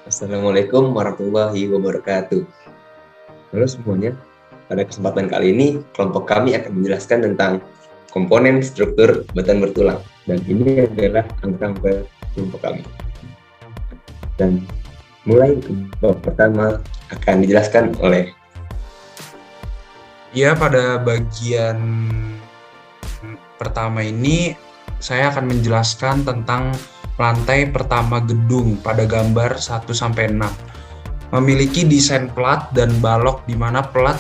Assalamualaikum warahmatullahi wabarakatuh. Halo semuanya, pada kesempatan kali ini kelompok kami akan menjelaskan tentang komponen struktur batuan bertulang, dan ini adalah angka kelompok kami. Dan mulai bab pertama akan dijelaskan oleh pada bagian pertama ini saya akan menjelaskan tentang lantai pertama gedung pada gambar 1-6. Memiliki desain plat dan balok di mana plat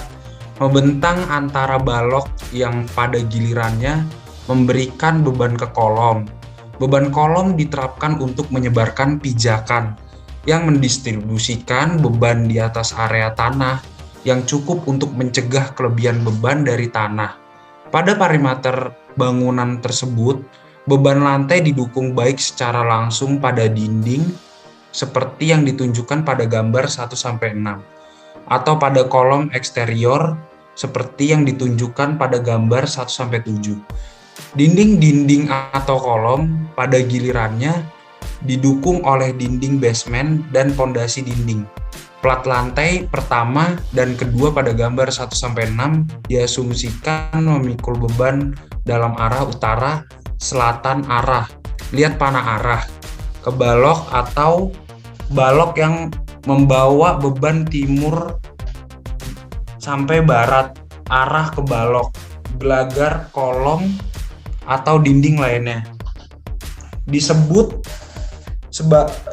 membentang antara balok yang pada gilirannya memberikan beban ke kolom. Beban kolom diterapkan untuk menyebarkan pijakan yang mendistribusikan beban di atas area tanah yang cukup untuk mencegah kelebihan beban dari tanah. Pada perimeter bangunan tersebut, beban lantai didukung baik secara langsung pada dinding seperti yang ditunjukkan pada gambar 1-6 atau pada kolom eksterior seperti yang ditunjukkan pada gambar 1-7. Dinding-dinding atau kolom pada gilirannya didukung oleh dinding basement dan pondasi dinding. Plat lantai pertama dan kedua pada gambar 1-6 diasumsikan memikul beban dalam arah utara selatan arah, lihat panah arah, ke balok atau balok yang membawa beban timur sampai barat, arah ke balok, gelagar kolom atau dinding lainnya. Disebut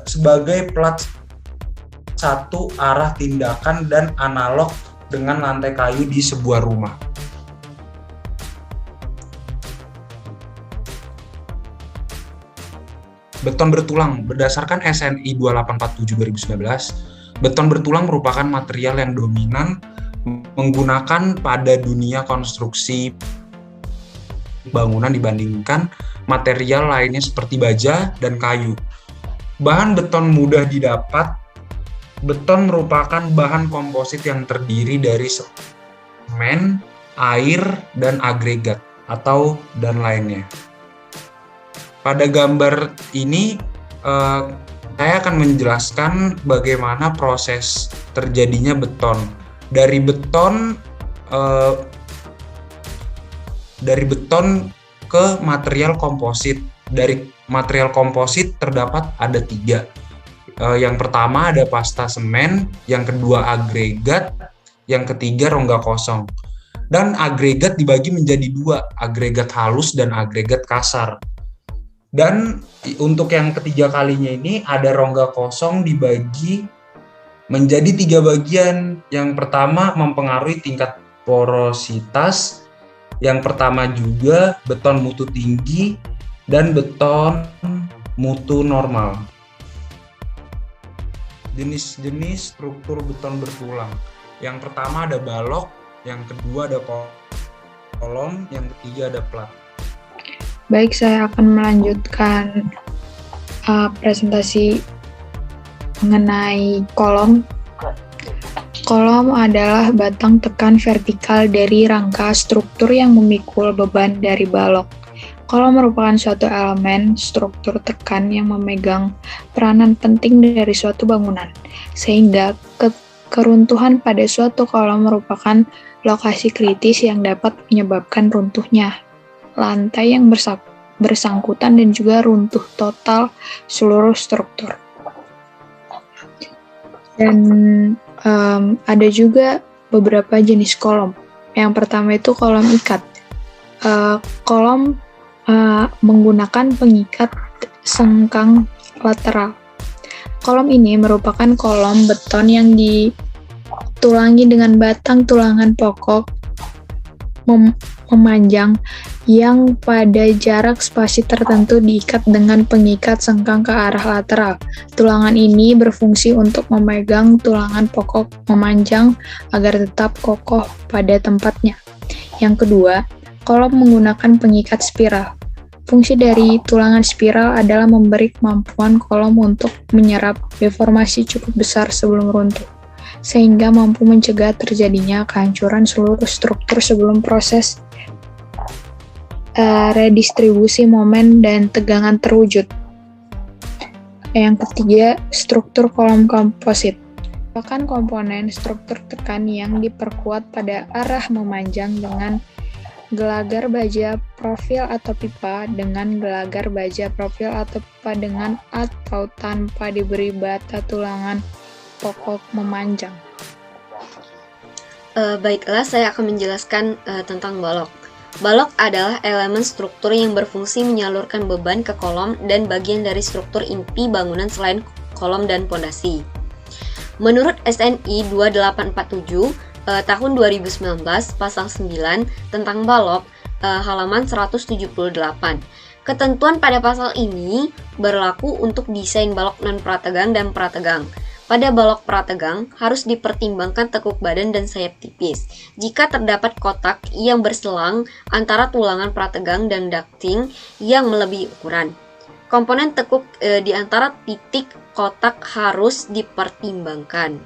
sebagai plat satu arah tindakan dan analog dengan lantai kayu di sebuah rumah. Beton bertulang. Berdasarkan SNI 2847/2019, beton bertulang merupakan material yang dominan menggunakan pada dunia konstruksi bangunan dibandingkan material lainnya seperti baja dan kayu. Bahan beton mudah didapat. Beton merupakan bahan komposit yang terdiri dari semen, air, dan agregat atau dan lainnya. Pada gambar ini saya akan menjelaskan bagaimana proses terjadinya beton. Dari beton ke material komposit. Dari material komposit terdapat ada 3. Yang pertama ada pasta semen, yang kedua agregat, yang ketiga rongga kosong. Dan agregat dibagi menjadi 2, agregat halus dan agregat kasar. Dan untuk yang ketiga kalinya ini ada rongga kosong dibagi menjadi 3 bagian. Yang pertama mempengaruhi tingkat porositas, yang pertama juga beton mutu tinggi dan beton mutu normal. Jenis-jenis struktur beton bertulang. Yang pertama ada balok, yang kedua ada kolom, yang ketiga ada plat. Baik, saya akan melanjutkan presentasi mengenai kolom. Kolom adalah batang tekan vertikal dari rangka struktur yang memikul beban dari balok. Kolom merupakan suatu elemen struktur tekan yang memegang peranan penting dari suatu bangunan, sehingga keruntuhan pada suatu kolom merupakan lokasi kritis yang dapat menyebabkan runtuhnya lantai yang bersangkutan dan juga runtuh total seluruh struktur. Dan ada juga beberapa jenis kolom. Yang pertama itu kolom ikat. Kolom menggunakan pengikat sengkang lateral. Kolom ini merupakan kolom beton yang ditulangi dengan batang tulangan pokok memanjang yang pada jarak spasi tertentu diikat dengan pengikat sengkang ke arah lateral. Tulangan ini berfungsi untuk memegang tulangan pokok memanjang agar tetap kokoh pada tempatnya. Yang kedua, kolom menggunakan pengikat spiral. Fungsi dari tulangan spiral adalah memberi kemampuan kolom untuk menyerap deformasi cukup besar sebelum runtuh, sehingga mampu mencegah terjadinya kehancuran seluruh struktur sebelum proses redistribusi momen dan tegangan terwujud. Yang ketiga, struktur kolom komposit. Merupakan komponen struktur tekan yang diperkuat pada arah memanjang dengan gelagar baja profil atau pipa, dengan gelagar baja profil atau pipa dengan atau tanpa diberi bata tulangan pokok memanjang. Baiklah, saya akan menjelaskan tentang balok. Balok adalah elemen struktur yang berfungsi menyalurkan beban ke kolom dan bagian dari struktur inti bangunan selain kolom dan pondasi. Menurut SNI 2847 tahun 2019 pasal 9 tentang balok halaman 178. Ketentuan pada pasal ini berlaku untuk desain balok non-prategang dan prategang. Pada balok prategang harus dipertimbangkan tekuk badan dan sayap tipis. Jika terdapat kotak yang berselang antara tulangan prategang dan ducting yang melebihi ukuran, komponen tekuk di antara titik kotak harus dipertimbangkan.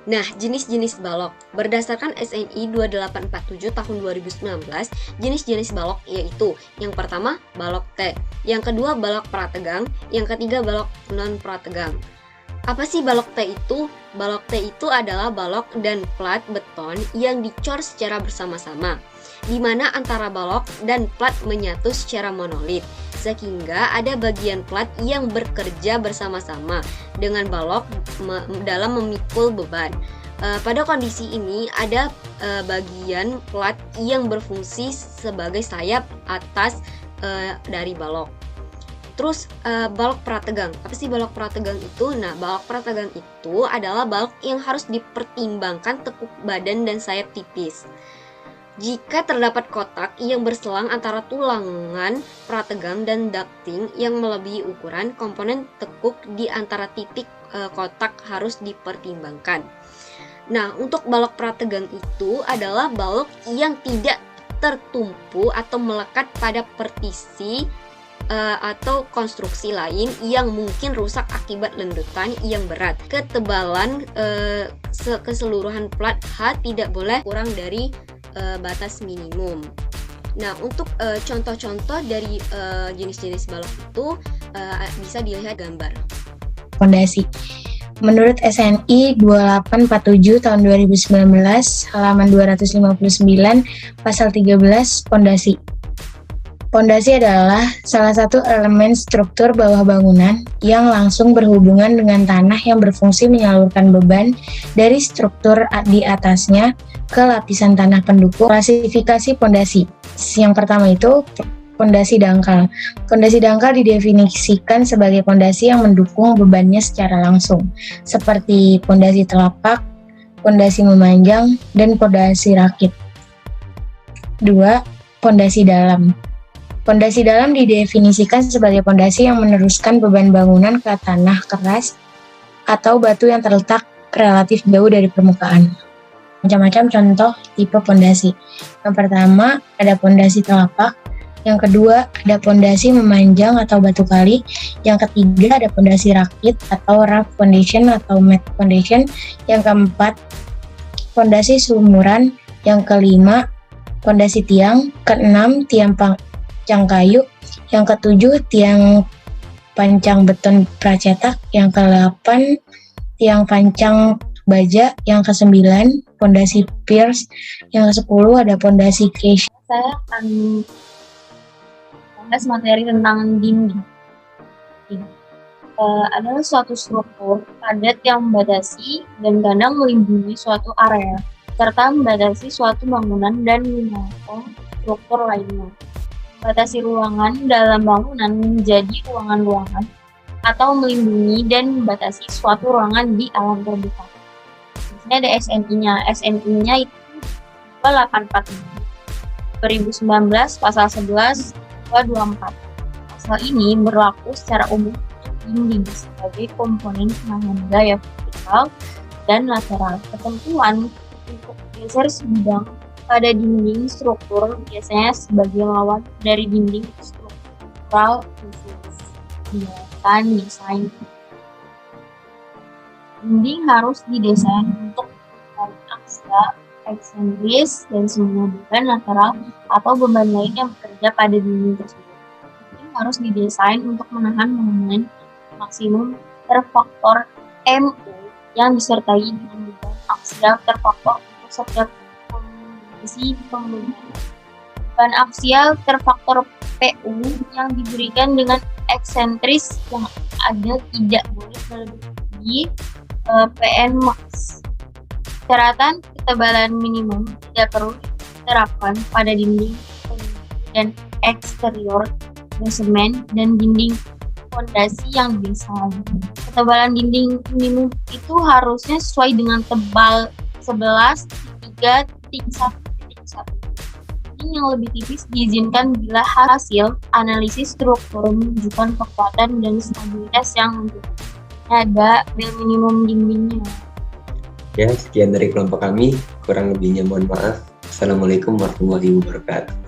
Nah, jenis-jenis balok. Berdasarkan SNI 2847 tahun 2019, jenis-jenis balok yaitu yang pertama balok T, yang kedua balok prategang, yang ketiga balok non-prategang. Apa sih balok T itu? Balok T itu adalah balok dan plat beton yang dicor secara bersama-sama, di mana antara balok dan plat menyatu secara monolit, sehingga ada bagian plat yang bekerja bersama-sama dengan balok dalam memikul beban. Pada kondisi ini ada bagian plat yang berfungsi sebagai sayap atas dari balok. Terus balok prategang. Apa sih balok prategang itu? Nah, balok prategang itu adalah balok yang harus dipertimbangkan tekuk badan dan sayap tipis. Jika terdapat kotak yang berselang antara tulangan prategang dan ducting yang melebihi ukuran, komponen tekuk di antara titik kotak harus dipertimbangkan. Nah, untuk balok prategang itu adalah balok yang tidak tertumpu atau melekat pada partisi atau konstruksi lain yang mungkin rusak akibat lendutan yang berat. Ketebalan keseluruhan plat H tidak boleh kurang dari batas minimum. Nah, untuk contoh-contoh dari jenis-jenis balok itu bisa dilihat gambar. Pondasi. Menurut SNI 2847 tahun 2019 halaman 259 pasal 13 pondasi. Pondasi adalah salah satu elemen struktur bawah bangunan yang langsung berhubungan dengan tanah yang berfungsi menyalurkan beban dari struktur di atasnya ke lapisan tanah pendukung. Klasifikasi pondasi. Yang pertama itu pondasi dangkal. Pondasi dangkal didefinisikan sebagai pondasi yang mendukung bebannya secara langsung, seperti pondasi telapak, pondasi memanjang, dan pondasi rakit. 2. Pondasi dalam. Pondasi dalam didefinisikan sebagai pondasi yang meneruskan beban bangunan ke tanah keras atau batu yang terletak relatif jauh dari permukaan. Macam-macam contoh tipe pondasi. Yang pertama ada pondasi telapak, yang kedua ada pondasi memanjang atau batu kali, yang ketiga ada pondasi rakit atau rough foundation atau mat foundation, yang keempat pondasi sumuran, yang kelima pondasi tiang, keenam tiang pancang kayu, yang ketujuh tiang pancang beton pracetak, yang ke-8 tiang pancang baja, yang ke-9 pondasi piers, yang ke-10 ada pondasi cage. Saya akan bahas materi tentang dinding. Adalah suatu struktur padat yang membatasi dan kadang melindungi suatu area, serta membatasi suatu bangunan dan menopang struktur lainnya. Batasi ruangan dalam bangunan menjadi ruangan-ruangan atau melindungi dan membatasi suatu ruangan di alam terbuka. Di sini ada SNI-nya. SNI-nya itu 2847 2019 pasal 11 224. Pasal ini berlaku secara umum untuk dinding sebagai komponen penahan gaya vertikal dan lateral. Ketentuan untuk geser sebidang pada dinding struktur biasanya sebagai lawan dari dinding struktural khusus. Biarkan desain. Dinding harus didesain untuk menarik aksa, eksentris, dan semua beban lateral atau beban lain yang bekerja pada dinding tersebut. Dinding harus didesain untuk menahan momen maksimum terfaktor MU yang disertai dengan beban aksial terfaktor untuk setiap kondisi pembangunan. Beban aksial terfaktor PU yang diberikan dengan eksentris yang ada tidak boleh melebihi PN max. Syaratan ketebalan minimum tidak perlu diterapkan pada dinding dan eksterior basemen dan dinding fondasi yang biasa. Ketebalan dinding minimum itu harusnya sesuai dengan tebal 11,3.1.1. Dinding yang lebih tipis diizinkan bila hasil analisis struktur menunjukkan kekuatan dan stabilitas yang mencukupi. Ada bel minimum dindingnya. Ya, sekian dari kelompok kami. Kurang lebihnya mohon maaf. Assalamualaikum warahmatullahi wabarakatuh.